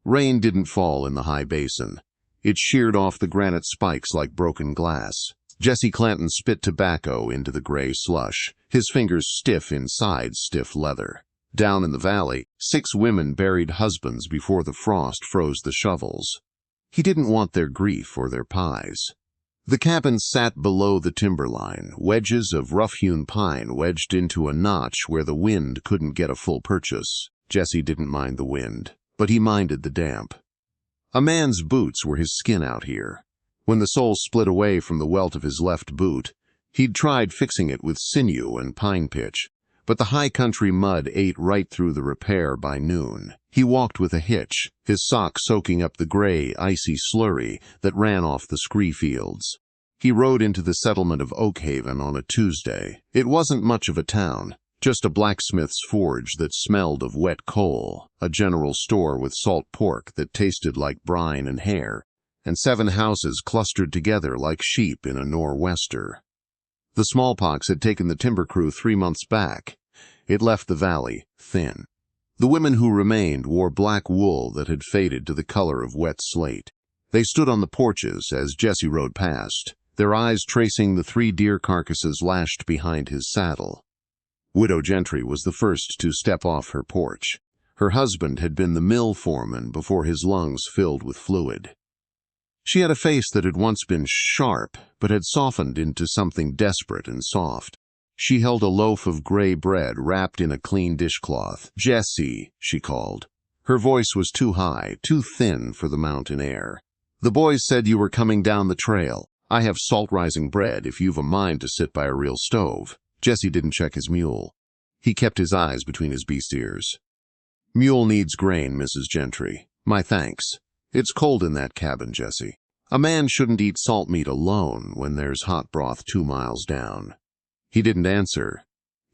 Rain didn't fall in the high basin. It sheared off the granite spikes like broken glass. Jesse Clanton spit tobacco into the gray slush, his fingers stiff inside stiff leather. Down in the valley, 6 women buried husbands before the frost froze the shovels. He didn't want their grief or their pies. The cabin sat below the timberline, wedges of rough-hewn pine wedged into a notch where the wind couldn't get a full purchase. Jesse didn't mind the wind, but he minded the damp. A man's boots were his skin out here. When the sole split away from the welt of his left boot, he'd tried fixing it with sinew and pine pitch, but the high country mud ate right through the repair by noon. He walked with a hitch, his sock soaking up the gray, icy slurry that ran off the scree fields. He rode into the settlement of Oakhaven on a Tuesday. It wasn't much of a town, just a blacksmith's forge that smelled of wet coal, a general store with salt pork that tasted like brine and hair, and 7 houses clustered together like sheep in a nor'wester. The smallpox had taken the timber crew 3 months back. It left the valley thin. The women who remained wore black wool that had faded to the color of wet slate. They stood on the porches as Jesse rode past, their eyes tracing the 3 deer carcasses lashed behind his saddle. Widow Gentry was the first to step off her porch. Her husband had been the mill foreman before his lungs filled with fluid. She had a face that had once been sharp, but had softened into something desperate and soft. She held a loaf of gray bread wrapped in a clean dishcloth. "Jessie," she called. Her voice was too high, too thin for the mountain air. "The boys said you were coming down the trail. I have salt-rising bread if you've a mind to sit by a real stove." Jesse didn't check his mule. He kept his eyes between his beast ears. "Mule needs grain, Mrs. Gentry. My thanks. It's cold in that cabin, Jesse. A man shouldn't eat salt meat alone when there's hot broth 2 miles down." He didn't answer.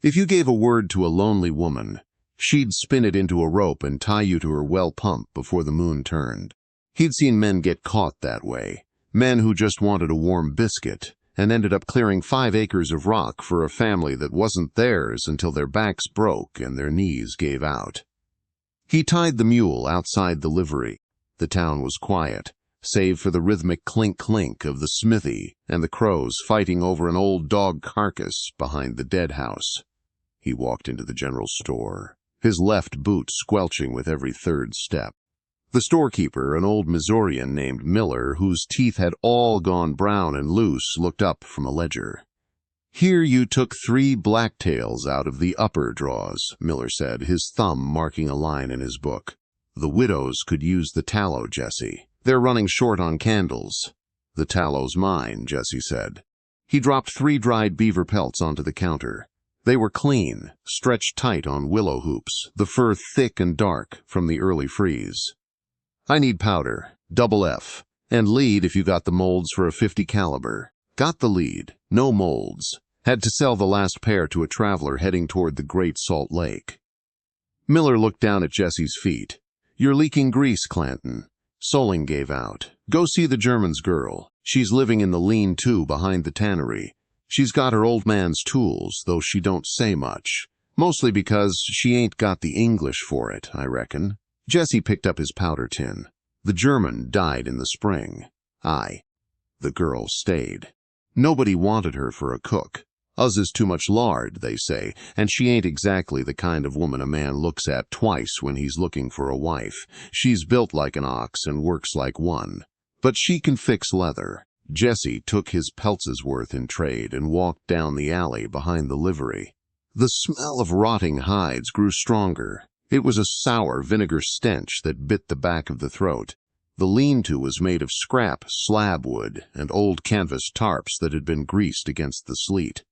If you gave a word to a lonely woman, she'd spin it into a rope and tie you to her well pump before the moon turned. He'd seen men get caught that way, men who just wanted a warm biscuit and ended up clearing 5 acres of rock for a family that wasn't theirs until their backs broke and their knees gave out. He tied the mule outside the livery. The town was quiet, save for the rhythmic clink-clink of the smithy and the crows fighting over an old dog carcass behind the dead house. He walked into the general store, his left boot squelching with every 3rd step. The storekeeper, an old Missourian named Miller, whose teeth had all gone brown and loose, looked up from a ledger. "Here you took 3 blacktails out of the upper drawers," Miller said, his thumb marking a line in his book. "The widows could use the tallow, Jesse. They're running short on candles." "The tallow's mine," Jesse said. He dropped 3 dried beaver pelts onto the counter. They were clean, stretched tight on willow hoops, the fur thick and dark from the early freeze. "I need powder, double F, and lead if you got the molds for a 50 caliber. Got the lead, no molds. Had to sell the last pair to a traveler heading toward the Great Salt Lake." Miller looked down at Jesse's feet. "You're leaking grease, Clanton." Soling gave out. "Go see the German's girl. She's living in the lean-to behind the tannery. She's got her old man's tools, though she don't say much. Mostly because she ain't got the English for it, I reckon." Jesse picked up his powder tin. "The German died in the spring." "Aye." The girl stayed. "Nobody wanted her for a cook. Us is too much lard, they say, and she ain't exactly the kind of woman a man looks at twice when he's looking for a wife. She's built like an ox and works like one. But she can fix leather." Jesse took his pelts' worth in trade and walked down the alley behind the livery. The smell of rotting hides grew stronger. It was a sour vinegar stench that bit the back of the throat. The lean-to was made of scrap slab wood and old canvas tarps that had been greased against the sleet.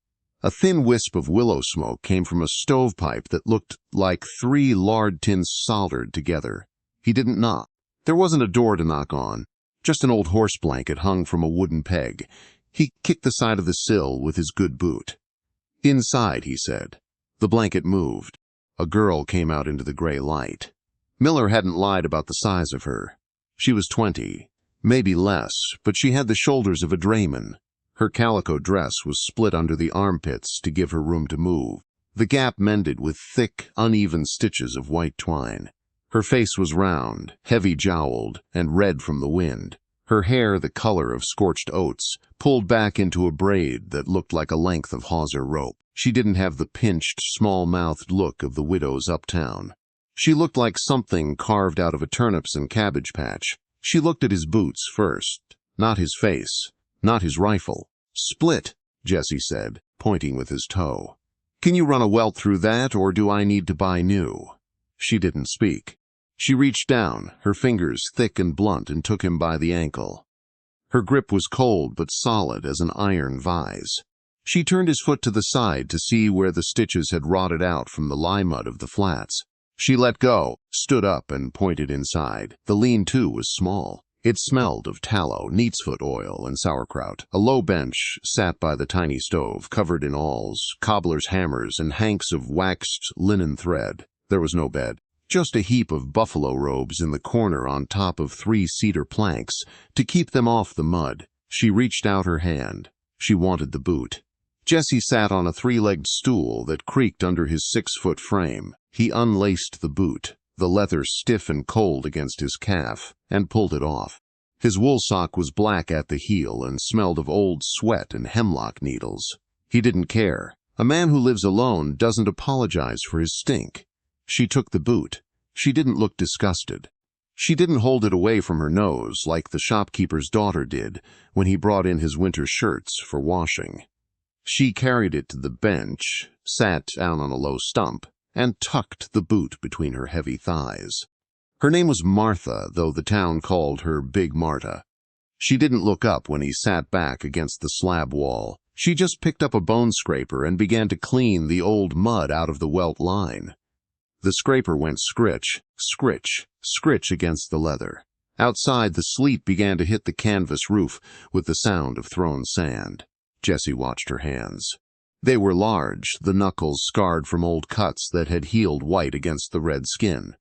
A thin wisp of willow smoke came from a stovepipe that looked like 3 lard tins soldered together. He didn't knock. There wasn't a door to knock on, just an old horse blanket hung from a wooden peg. He kicked the side of the sill with his good boot. "Inside," he said. The blanket moved. A girl came out into the gray light. Miller hadn't lied about the size of her. She was 20, maybe less, but she had the shoulders of a drayman. Her calico dress was split under the armpits to give her room to move, the gap mended with thick, uneven stitches of white twine. Her face was round, heavy-jowled, and red from the wind. Her hair the color of scorched oats, pulled back into a braid that looked like a length of hawser rope. She didn't have the pinched, small-mouthed look of the widows uptown. She looked like something carved out of a turnips and cabbage patch. She looked at his boots first, not his face, not his rifle. "Split," Jesse said, pointing with his toe. "Can you run a welt through that, or do I need to buy new?" She didn't speak. She reached down, her fingers thick and blunt, and took him by the ankle. Her grip was cold but solid as an iron vise. She turned his foot to the side to see where the stitches had rotted out from the lye mud of the flats. She let go, stood up, and pointed inside. The lean-to was small. It smelled of tallow, neatsfoot oil, and sauerkraut. A low bench sat by the tiny stove, covered in awls, cobbler's hammers, and hanks of waxed linen thread. There was no bed. Just a heap of buffalo robes in the corner on top of 3 cedar planks to keep them off the mud. She reached out her hand. She wanted the boot. Jesse sat on a 3-legged stool that creaked under his 6-foot frame. He unlaced the boot, the leather stiff and cold against his calf, and pulled it off. His wool sock was black at the heel and smelled of old sweat and hemlock needles. He didn't care. A man who lives alone doesn't apologize for his stink. She took the boot. She didn't look disgusted. She didn't hold it away from her nose like the shopkeeper's daughter did when he brought in his winter shirts for washing. She carried it to the bench, sat down on a low stump, and tucked the boot between her heavy thighs. Her name was Martha, though the town called her Big Marta. She didn't look up when he sat back against the slab wall. She just picked up a bone scraper and began to clean the old mud out of the welt line. The scraper went scritch, scritch, scritch against the leather. Outside, the sleet began to hit the canvas roof with the sound of thrown sand. Jesse watched her hands. They were large, the knuckles scarred from old cuts that had healed white against the red skin.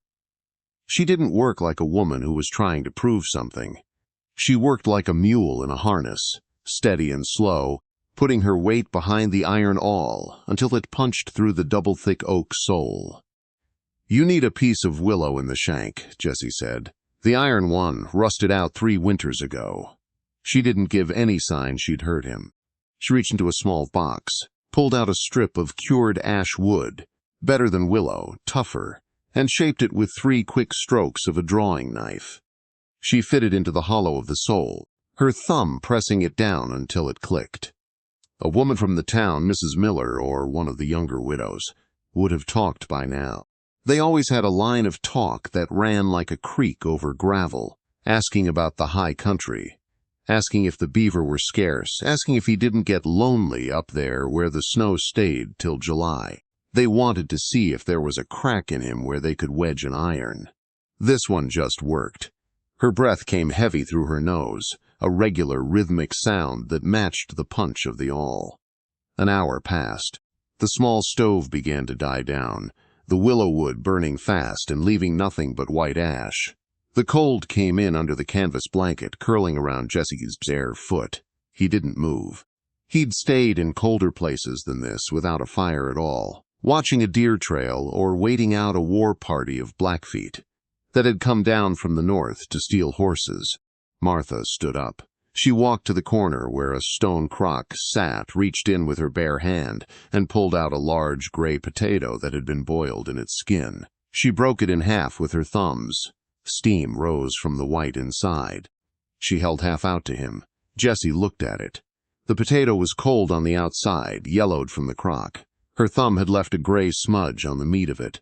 She didn't work like a woman who was trying to prove something. She worked like a mule in a harness, steady and slow, putting her weight behind the iron awl until it punched through the double-thick oak sole. "You need a piece of willow in the shank," Jesse said. "The iron one rusted out 3 winters ago." She didn't give any sign she'd heard him. She reached into a small box, pulled out a strip of cured ash wood, better than willow, tougher, and shaped it with 3 quick strokes of a drawing knife. She fitted into the hollow of the sole, her thumb pressing it down until it clicked. A woman from the town, Mrs. Miller, or one of the younger widows, would have talked by now. They always had a line of talk that ran like a creek over gravel, asking about the high country, asking if the beaver were scarce, asking if he didn't get lonely up there where the snow stayed till July. They wanted to see if there was a crack in him where they could wedge an iron. This one just worked. Her breath came heavy through her nose, a regular rhythmic sound that matched the punch of the awl. An hour passed. The small stove began to die down, the willow wood burning fast and leaving nothing but white ash. The cold came in under the canvas blanket, curling around Jesse's bare foot. He didn't move. He'd stayed in colder places than this without a fire at all, watching a deer trail or waiting out a war party of Blackfeet that had come down from the north to steal horses. Martha stood up. She walked to the corner where a stone crock sat, reached in with her bare hand, and pulled out a large gray potato that had been boiled in its skin. She broke it in half with her thumbs. Steam rose from the white inside. She held half out to him. Jesse looked at it. The potato was cold on the outside, yellowed from the crock. Her thumb had left a gray smudge on the meat of it.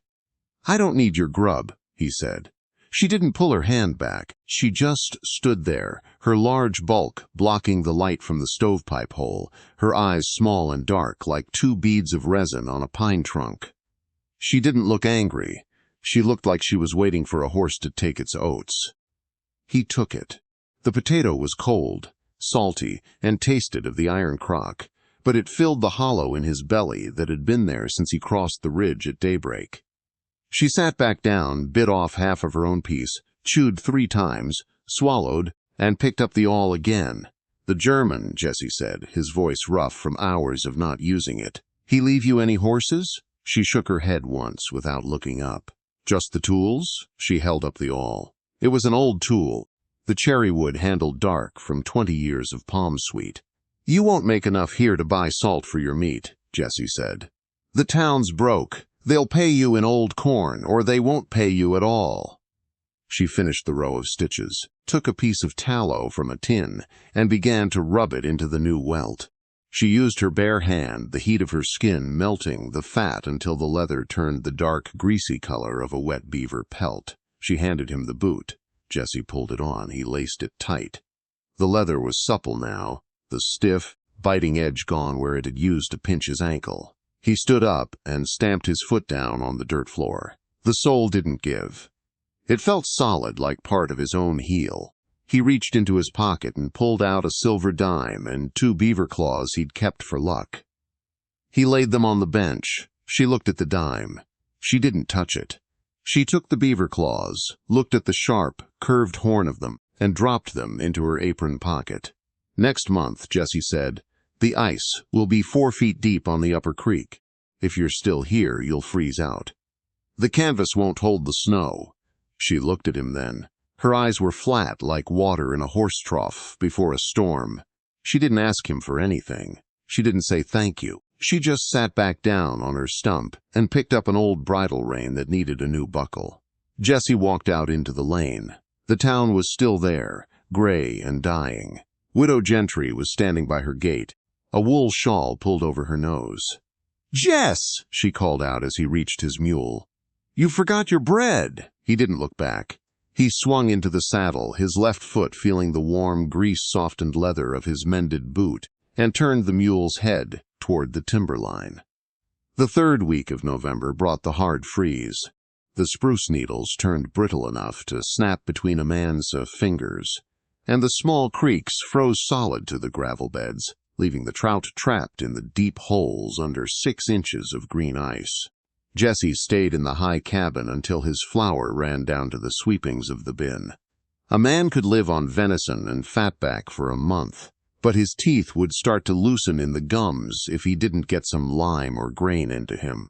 "I don't need your grub," he said. She didn't pull her hand back. She just stood there, her large bulk blocking the light from the stovepipe hole, her eyes small and dark like 2 beads of resin on a pine trunk. She didn't look angry. She looked like she was waiting for a horse to take its oats. He took it. The potato was cold, salty, and tasted of the iron crock, but it filled the hollow in his belly that had been there since he crossed the ridge at daybreak. She sat back down, bit off half of her own piece, chewed 3 times, swallowed, and picked up the awl again. "The German," Jesse said, his voice rough from hours of not using it. "He leave you any horses?" She shook her head once without looking up. Just the tools? She held up the awl. It was an old tool, the cherry wood handle dark from 20 years of palm sweet. You won't make enough here to buy salt for your meat, Jesse said. The town's broke. They'll pay you in old corn, or they won't pay you at all. She finished the row of stitches, took a piece of tallow from a tin, and began to rub it into the new welt. She used her bare hand, the heat of her skin melting the fat until the leather turned the dark, greasy color of a wet beaver pelt. She handed him the boot. Jesse pulled it on. He laced it tight. The leather was supple now, the stiff, biting edge gone where it had used to pinch his ankle. He stood up and stamped his foot down on the dirt floor. The sole didn't give. It felt solid, like part of his own heel. He reached into his pocket and pulled out a silver dime and 2 beaver claws he'd kept for luck. He laid them on the bench. She looked at the dime. She didn't touch it. She took the beaver claws, looked at the sharp, curved horn of them, and dropped them into her apron pocket. Next month, Jesse said, the ice will be 4 feet deep on the upper creek. If you're still here, you'll freeze out. The canvas won't hold the snow. She looked at him then. Her eyes were flat like water in a horse trough before a storm. She didn't ask him for anything. She didn't say thank you. She just sat back down on her stump and picked up an old bridle rein that needed a new buckle. Jesse walked out into the lane. The town was still there, gray and dying. Widow Gentry was standing by her gate, a wool shawl pulled over her nose. "Jess!" she called out as he reached his mule. "You forgot your bread!" He didn't look back. He swung into the saddle, his left foot feeling the warm, grease-softened leather of his mended boot, and turned the mule's head toward the timberline. The 3rd week of November brought the hard freeze. The spruce needles turned brittle enough to snap between a man's fingers, and the small creeks froze solid to the gravel beds, leaving the trout trapped in the deep holes under 6 inches of green ice. Jesse stayed in the high cabin until his flour ran down to the sweepings of the bin. A man could live on venison and fatback for a month, but his teeth would start to loosen in the gums if he didn't get some lime or grain into him.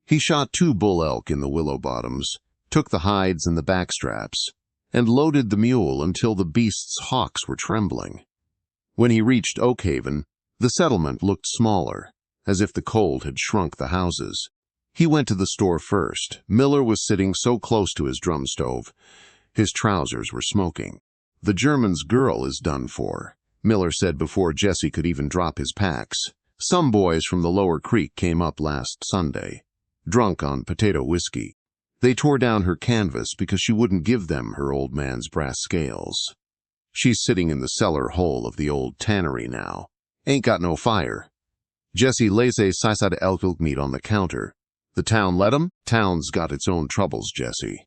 He shot 2 bull elk in the willow bottoms, took the hides and the backstraps, and loaded the mule until the beast's hocks were trembling. When he reached Oak Haven, the settlement looked smaller, as if the cold had shrunk the houses. He went to the store first. Miller was sitting so close to his drum stove. His trousers were smoking. "The German's girl is done for," Miller said before Jesse could even drop his packs. "Some boys from the lower creek came up last Sunday, drunk on potato whiskey. They tore down her canvas because she wouldn't give them her old man's brass scales. She's sitting in the cellar hole of the old tannery now. Ain't got no fire." Jesse lays a sisal elk meat on the counter. "The town let 'em? Town's got its own troubles, Jesse.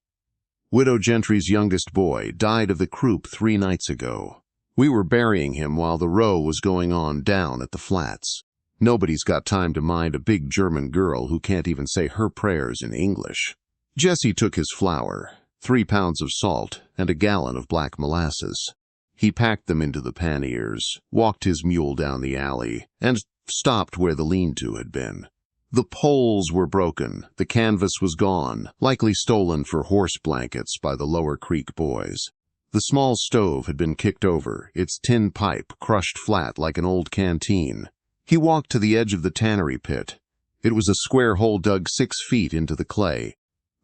Widow Gentry's youngest boy died of the croup 3 nights ago. We were burying him while the row was going on down at the flats. Nobody's got time to mind a big German girl who can't even say her prayers in English." Jesse took his flour, 3 pounds of salt, and a gallon of black molasses. He packed them into the panniers, walked his mule down the alley, and stopped where the lean-to had been. The poles were broken, the canvas was gone, likely stolen for horse blankets by the Lower Creek boys. The small stove had been kicked over, its tin pipe crushed flat like an old canteen. He walked to the edge of the tannery pit. It was a square hole dug 6 feet into the clay,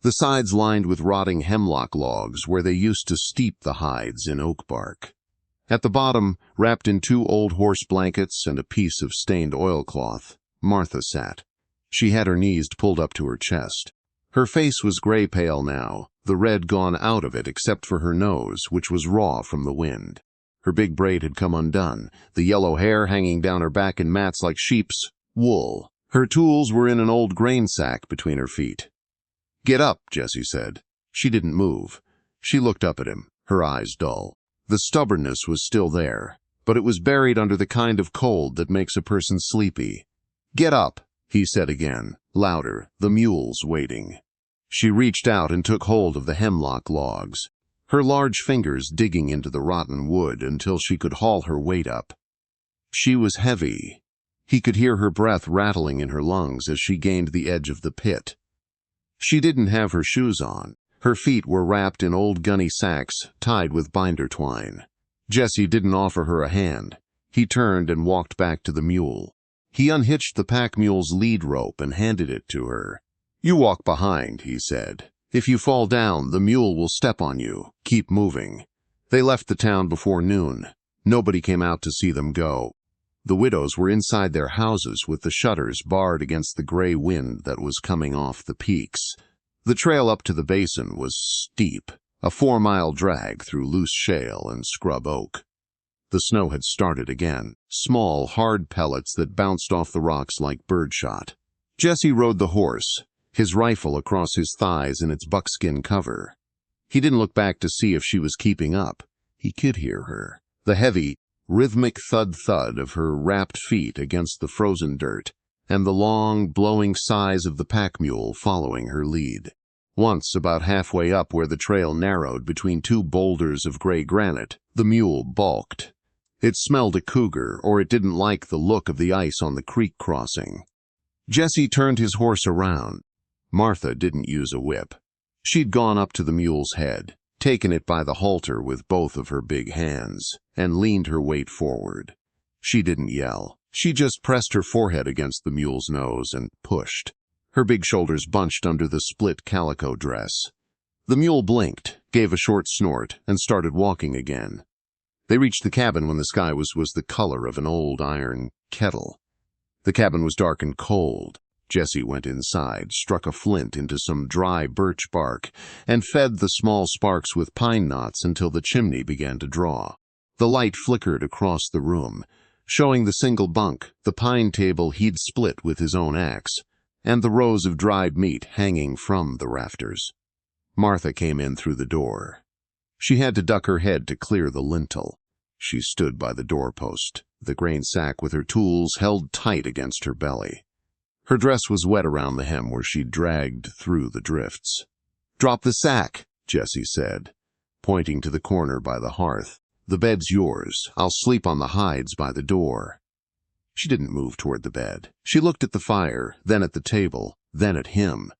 the sides lined with rotting hemlock logs where they used to steep the hides in oak bark. At the bottom, wrapped in 2 old horse blankets and a piece of stained oilcloth, Martha sat. She had her knees pulled up to her chest. Her face was gray-pale now, the red gone out of it except for her nose, which was raw from the wind. Her big braid had come undone, the yellow hair hanging down her back in mats like sheep's wool. Her tools were in an old grain sack between her feet. "Get up," Jesse said. She didn't move. She looked up at him, her eyes dull. The stubbornness was still there, but it was buried under the kind of cold that makes a person sleepy. "Get up," he said again, louder, "the mule's waiting." She reached out and took hold of the hemlock logs, her large fingers digging into the rotten wood until she could haul her weight up. She was heavy. He could hear her breath rattling in her lungs as she gained the edge of the pit. She didn't have her shoes on. Her feet were wrapped in old gunny sacks tied with binder twine. Jesse didn't offer her a hand. He turned and walked back to the mule. He unhitched the pack mule's lead rope and handed it to her. "You walk behind," he said. "If you fall down, the mule will step on you. Keep moving." They left the town before noon. Nobody came out to see them go. The widows were inside their houses with the shutters barred against the gray wind that was coming off the peaks. The trail up to the basin was steep, a 4-mile drag through loose shale and scrub oak. The snow had started again, small, hard pellets that bounced off the rocks like birdshot. Jesse rode the horse, his rifle across his thighs in its buckskin cover. He didn't look back to see if she was keeping up. He could hear her, the heavy, rhythmic thud-thud of her wrapped feet against the frozen dirt, and the long, blowing sighs of the pack mule following her lead. Once, about halfway up where the trail narrowed between two boulders of gray granite, the mule balked. It smelled a cougar, or it didn't like the look of the ice on the creek crossing. Jesse turned his horse around. Martha didn't use a whip. She'd gone up to the mule's head, taken it by the halter with both of her big hands, and leaned her weight forward. She didn't yell. She just pressed her forehead against the mule's nose and pushed. Her big shoulders bunched under the split calico dress. The mule blinked, gave a short snort, and started walking again. They reached the cabin when the sky was the color of an old iron kettle. The cabin was dark and cold. Jesse went inside, struck a flint into some dry birch bark, and fed the small sparks with pine knots until the chimney began to draw. The light flickered across the room, showing the single bunk, the pine table he'd split with his own axe, and the rows of dried meat hanging from the rafters. Martha came in through the door. She had to duck her head to clear the lintel. She stood by the doorpost, the grain sack with her tools held tight against her belly. Her dress was wet around the hem where she'd dragged through the drifts. "Drop the sack," Jesse said, pointing to the corner by the hearth. "The bed's yours. I'll sleep on the hides by the door." She didn't move toward the bed. She looked at the fire, then at the table, then at him.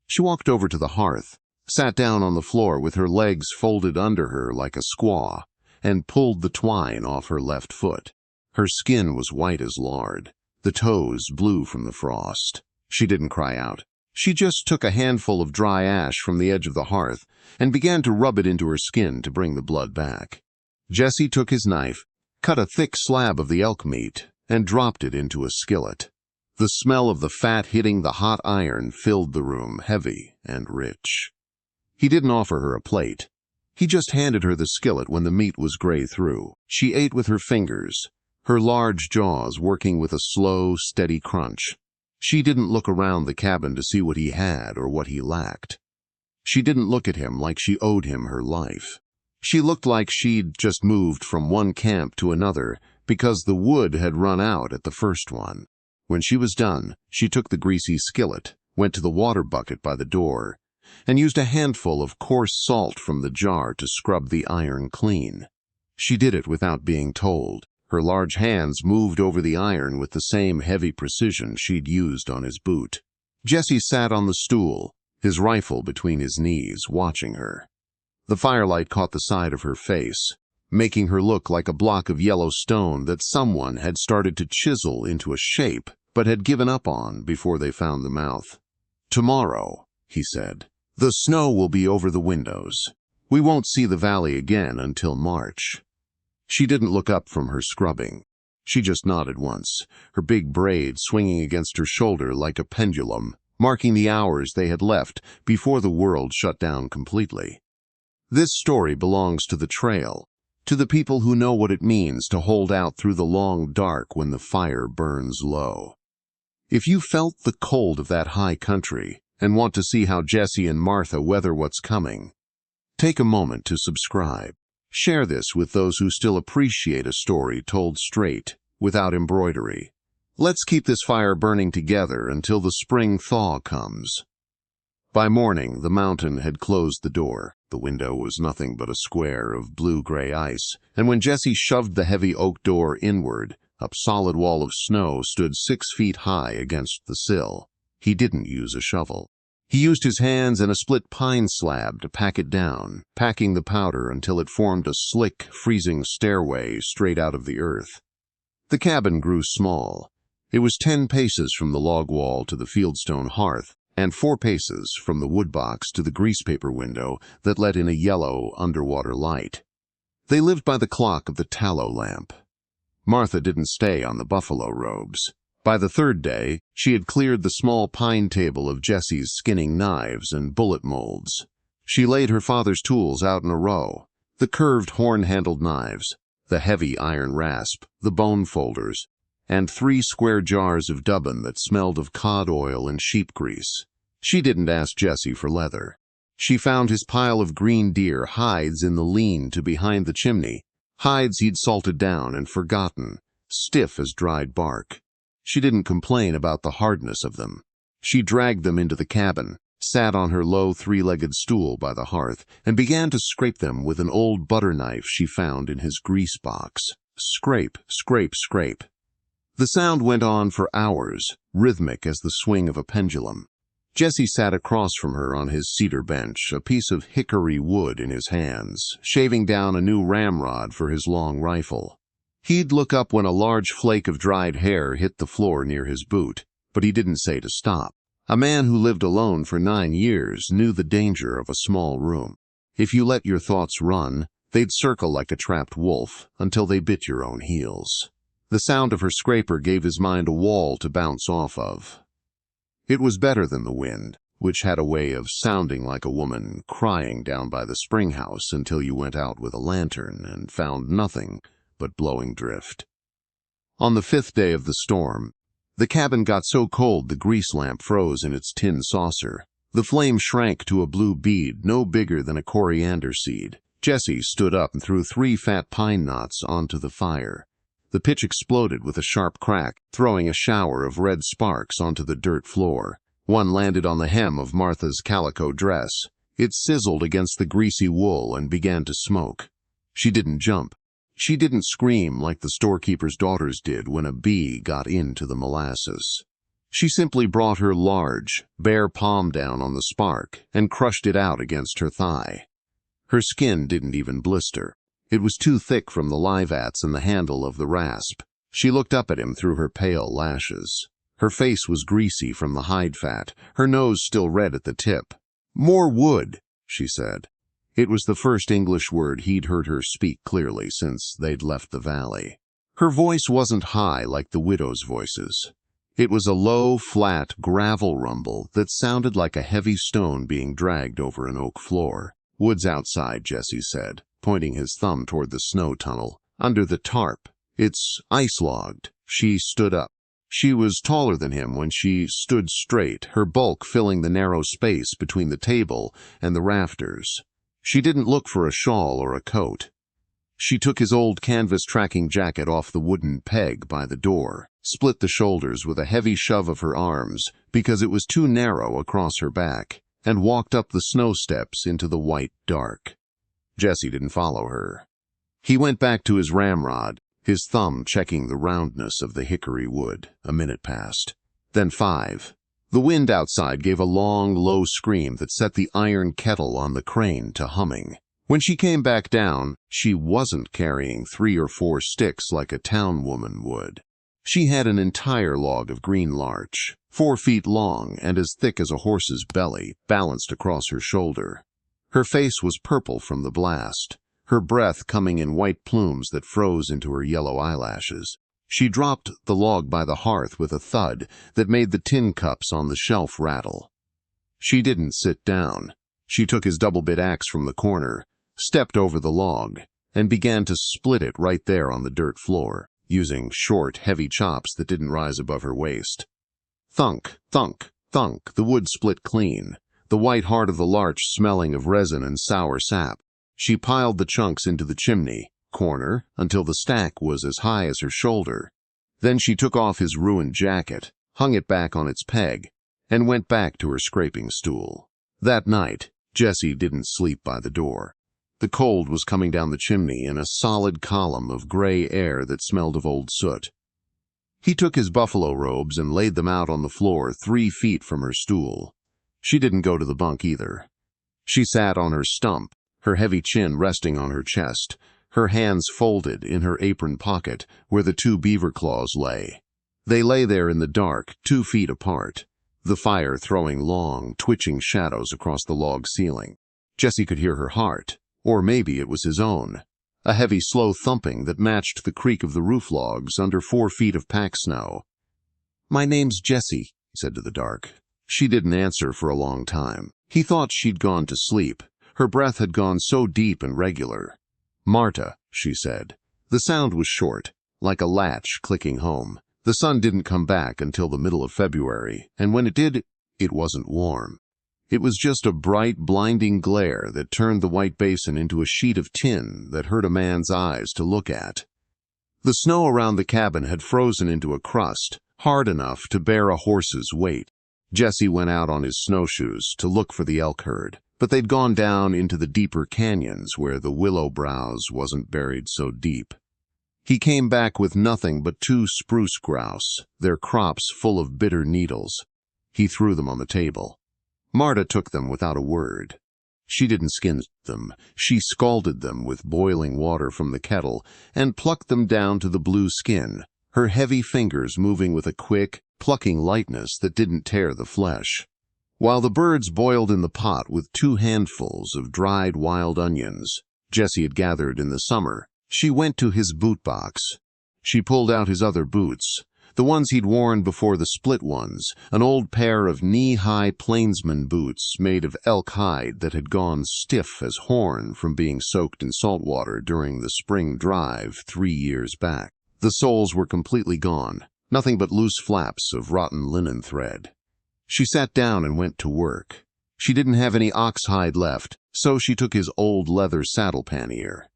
She walked over to the hearth, sat down on the floor with her legs folded under her like a squaw, and pulled the twine off her left foot. Her skin was white as lard, the toes blue from the frost. She didn't cry out. She just took a handful of dry ash from the edge of the hearth and began to rub it into her skin to bring the blood back. Jesse took his knife, cut a thick slab of the elk meat, and dropped it into a skillet. The smell of the fat hitting the hot iron filled the room, heavy and rich. He didn't offer her a plate. He just handed her the skillet when the meat was gray through. She ate with her fingers, her large jaws working with a slow, steady crunch. She didn't look around the cabin to see what he had or what he lacked. She didn't look at him like she owed him her life. She looked like she'd just moved from one camp to another because the wood had run out at the first one. When she was done, she took the greasy skillet, went to the water bucket by the door, and used a handful of coarse salt from the jar to scrub the iron clean. She did it without being told. Her large hands moved over the iron with the same heavy precision she'd used on his boot. Jesse sat on the stool, his rifle between his knees, watching her. The firelight caught the side of her face, making her look like a block of yellow stone that someone had started to chisel into a shape but had given up on before they found the mouth. "Tomorrow," he said, "the snow will be over the windows. We won't see the valley again until March." She didn't look up from her scrubbing. She just nodded once, her big braid swinging against her shoulder like a pendulum, marking the hours they had left before the world shut down completely. This story belongs to the trail, to the people who know what it means to hold out through the long dark when the fire burns low. If you felt the cold of that high country and want to see how Jesse and Martha weather what's coming, take a moment to subscribe. Share this with those who still appreciate a story told straight, without embroidery. Let's keep this fire burning together until the spring thaw comes. By morning, the mountain had closed the door. The window was nothing but a square of blue-gray ice, and when Jesse shoved the heavy oak door inward, a solid wall of snow stood 6 feet high against the sill. He didn't use a shovel. He used his hands and a split pine slab to pack it down, packing the powder until it formed a slick, freezing stairway straight out of the earth. The cabin grew small. It was 10 paces from the log wall to the fieldstone hearth, and 4 paces from the woodbox to the greasepaper window that let in a yellow, underwater light. They lived by the clock of the tallow lamp. Martha didn't stay on the buffalo robes. By the 3rd day, she had cleared the small pine table of Jesse's skinning knives and bullet molds. She laid her father's tools out in a row: the curved horn-handled knives, the heavy iron rasp, the bone folders, and 3 square jars of dubbin that smelled of cod oil and sheep grease. She didn't ask Jesse for leather. She found his pile of green deer hides in the lean-to behind the chimney, hides he'd salted down and forgotten, stiff as dried bark. She didn't complain about the hardness of them. She dragged them into the cabin, sat on her low 3-legged stool by the hearth, and began to scrape them with an old butter knife she found in his grease box. Scrape, scrape, scrape. The sound went on for hours, rhythmic as the swing of a pendulum. Jesse sat across from her on his cedar bench, a piece of hickory wood in his hands, shaving down a new ramrod for his long rifle. He'd look up when a large flake of dried hair hit the floor near his boot, but he didn't say to stop. A man who lived alone for 9 years knew the danger of a small room. If you let your thoughts run, they'd circle like a trapped wolf until they bit your own heels. The sound of her scraper gave his mind a wall to bounce off of. It was better than the wind, which had a way of sounding like a woman crying down by the spring house until you went out with a lantern and found nothing but blowing drift. On the 5th day of the storm, the cabin got so cold the grease lamp froze in its tin saucer. The flame shrank to a blue bead no bigger than a coriander seed. Jesse stood up and threw 3 fat pine knots onto the fire. The pitch exploded with a sharp crack, throwing a shower of red sparks onto the dirt floor. One landed on the hem of Martha's calico dress. It sizzled against the greasy wool and began to smoke. She didn't jump. She didn't scream like the storekeeper's daughters did when a bee got into the molasses. She simply brought her large, bare palm down on the spark and crushed it out against her thigh. Her skin didn't even blister. It was too thick from the livats and the handle of the rasp. She looked up at him through her pale lashes. Her face was greasy from the hide fat, her nose still red at the tip. "More wood," she said. It was the first English word he'd heard her speak clearly since they'd left the valley. Her voice wasn't high like the widows' voices. It was a low, flat gravel rumble that sounded like a heavy stone being dragged over an oak floor. "Wood's outside," Jesse said, pointing his thumb toward the snow tunnel. "Under the tarp. It's ice-logged." She stood up. She was taller than him when she stood straight, her bulk filling the narrow space between the table and the rafters. She didn't look for a shawl or a coat. She took his old canvas tracking jacket off the wooden peg by the door, split the shoulders with a heavy shove of her arms because it was too narrow across her back, and walked up the snow steps into the white dark. Jesse didn't follow her. He went back to his ramrod, his thumb checking the roundness of the hickory wood. A minute passed. Then 5. The wind outside gave a long, low scream that set the iron kettle on the crane to humming. When she came back down, she wasn't carrying 3 or 4 sticks like a town woman would. She had an entire log of green larch, 4 feet long and as thick as a horse's belly, balanced across her shoulder. Her face was purple from the blast, her breath coming in white plumes that froze into her yellow eyelashes. She dropped the log by the hearth with a thud that made the tin cups on the shelf rattle. She didn't sit down. She took his double-bit axe from the corner, stepped over the log, and began to split it right there on the dirt floor, using short, heavy chops that didn't rise above her waist. Thunk, thunk, thunk, the wood split clean, the white heart of the larch smelling of resin and sour sap. She piled the chunks into the chimney corner until the stack was as high as her shoulder. Then she took off his ruined jacket, hung it back on its peg, and went back to her scraping stool. That night, Jesse didn't sleep by the door. The cold was coming down the chimney in a solid column of gray air that smelled of old soot. He took his buffalo robes and laid them out on the floor 3 feet from her stool. She didn't go to the bunk either. She sat on her stump, her heavy chin resting on her chest, her hands folded in her apron pocket where the 2 beaver claws lay. They lay there in the dark, 2 feet apart, the fire throwing long, twitching shadows across the log ceiling. Jesse could hear her heart, or maybe it was his own, a heavy, slow thumping that matched the creak of the roof logs under 4 feet of pack snow. "My name's Jessie," he said to the dark. She didn't answer for a long time. He thought she'd gone to sleep. Her breath had gone so deep and regular. "Marta," she said. The sound was short, like a latch clicking home. The sun didn't come back until the middle of February, and when it did, it wasn't warm. It was just a bright, blinding glare that turned the white basin into a sheet of tin that hurt a man's eyes to look at. The snow around the cabin had frozen into a crust, hard enough to bear a horse's weight. Jesse went out on his snowshoes to look for the elk herd, but they'd gone down into the deeper canyons where the willow browse wasn't buried so deep. He came back with nothing but 2 spruce grouse, their crops full of bitter needles. He threw them on the table. Marta took them without a word. She didn't skin them. She scalded them with boiling water from the kettle and plucked them down to the blue skin, her heavy fingers moving with a quick, plucking lightness that didn't tear the flesh. While the birds boiled in the pot with 2 handfuls of dried wild onions Jesse had gathered in the summer, she went to his boot box. She pulled out his other boots, the ones he'd worn before the split ones, an old pair of knee-high plainsman boots made of elk hide that had gone stiff as horn from being soaked in salt water during the spring drive 3 years back. The soles were completely gone, nothing but loose flaps of rotten linen thread. She sat down and went to work. She didn't have any ox hide left, so she took his old leather saddle pannier,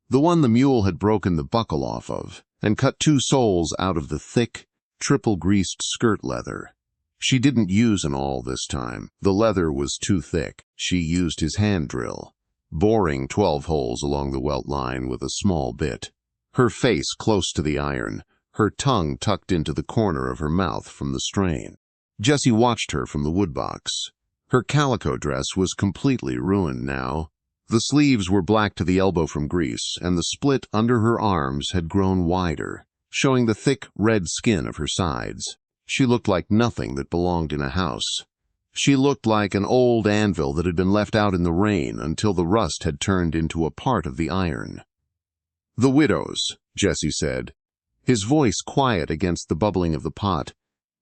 the one the mule had broken the buckle off of, and cut 2 soles out of the thick, triple-greased skirt leather. She didn't use an awl this time. The leather was too thick. She used his hand drill, boring 12 holes along the welt line with a small bit. Her face close to the iron, her tongue tucked into the corner of her mouth from the strain. Jesse watched her from the woodbox. Her calico dress was completely ruined now. The sleeves were black to the elbow from grease, and the split under her arms had grown wider, showing the thick red skin of her sides. She looked like nothing that belonged in a house. She looked like an old anvil that had been left out in the rain until the rust had turned into a part of the iron. "The widows," Jesse said, his voice quiet against the bubbling of the pot.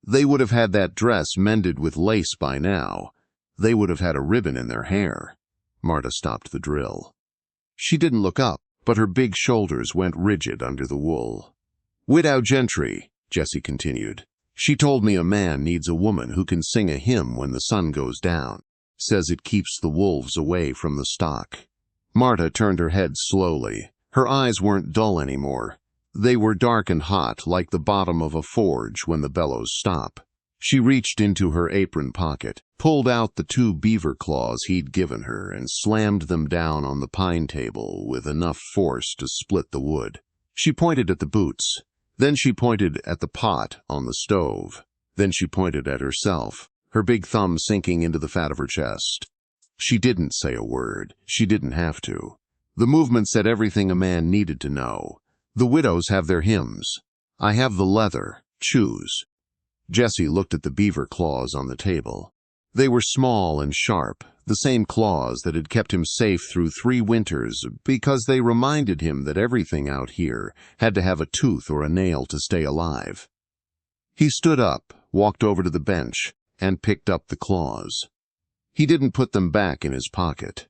"They would have had that dress mended with lace by now. They would have had a ribbon in their hair." Marta stopped the drill. She didn't look up, but her big shoulders went rigid under the wool. "Widow Gentry," Jesse continued. "She told me a man needs a woman who can sing a hymn when the sun goes down. Says it keeps the wolves away from the stock." Marta turned her head slowly. Her eyes weren't dull anymore. They were dark and hot, like the bottom of a forge when the bellows stop. She reached into her apron pocket, pulled out the 2 beaver claws he'd given her, and slammed them down on the pine table with enough force to split the wood. She pointed at the boots. Then she pointed at the pot on the stove. Then she pointed at herself, her big thumb sinking into the fat of her chest. She didn't say a word. She didn't have to. The movement said everything a man needed to know. "The widows have their hymns. I have the leather. Choose." Jesse looked at the beaver claws on the table. They were small and sharp, the same claws that had kept him safe through 3 winters because they reminded him that everything out here had to have a tooth or a nail to stay alive. He stood up, walked over to the bench, and picked up the claws. He didn't put them back in his pocket.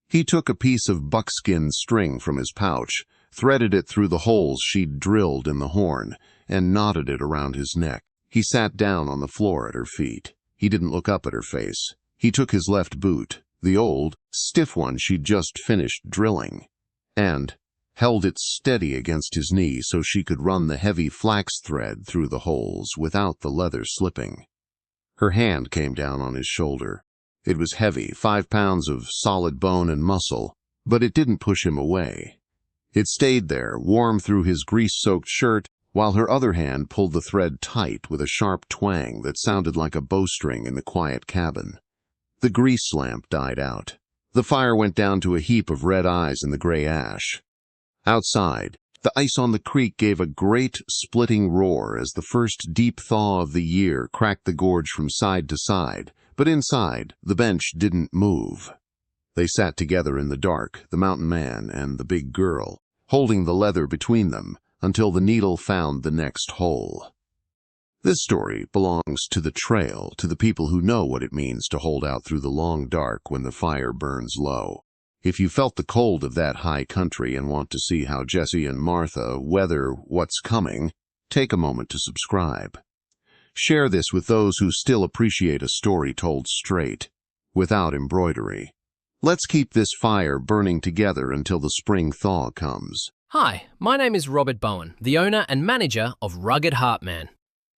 He took a piece of buckskin string from his pouch, threaded it through the holes she'd drilled in the horn, and knotted it around his neck. He sat down on the floor at her feet. He didn't look up at her face. He took his left boot, the old, stiff one she'd just finished drilling, and held it steady against his knee so she could run the heavy flax thread through the holes without the leather slipping. Her hand came down on his shoulder. It was heavy, 5 pounds of solid bone and muscle, but it didn't push him away. It stayed there, warm through his grease-soaked shirt, while her other hand pulled the thread tight with a sharp twang that sounded like a bowstring in the quiet cabin. The grease lamp died out. The fire went down to a heap of red eyes in the gray ash. Outside, the ice on the creek gave a great, splitting roar as the first deep thaw of the year cracked the gorge from side to side, but inside, the bench didn't move. They sat together in the dark, the mountain man and the big girl, holding the leather between them until the needle found the next hole. This story belongs to the trail, to the people who know what it means to hold out through the long dark when the fire burns low. If you felt the cold of that high country and want to see how Jesse and Martha weather what's coming, take a moment to subscribe. Share this with those who still appreciate a story told straight, without embroidery. Let's keep this fire burning together until the spring thaw comes. Hi, my name is Robert Bowen, the owner and manager of Rugged Heartman.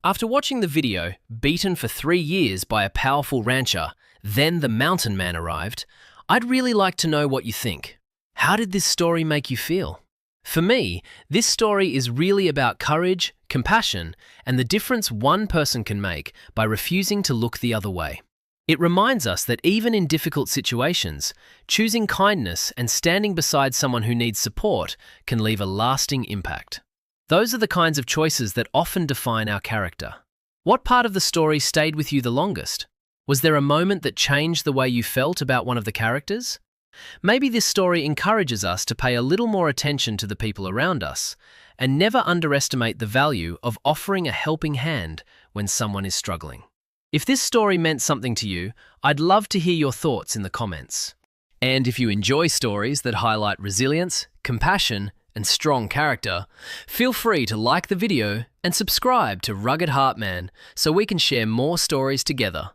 After watching the video, beaten for 3 years by a powerful rancher, then the mountain man arrived, I'd really like to know what you think. How did this story make you feel? For me, this story is really about courage, compassion, and the difference one person can make by refusing to look the other way. It reminds us that even in difficult situations, choosing kindness and standing beside someone who needs support can leave a lasting impact. Those are the kinds of choices that often define our character. What part of the story stayed with you the longest? Was there a moment that changed the way you felt about one of the characters? Maybe this story encourages us to pay a little more attention to the people around us and never underestimate the value of offering a helping hand when someone is struggling. If this story meant something to you, I'd love to hear your thoughts in the comments. And if you enjoy stories that highlight resilience, compassion, and strong character, feel free to like the video and subscribe to Rugged Heartman so we can share more stories together.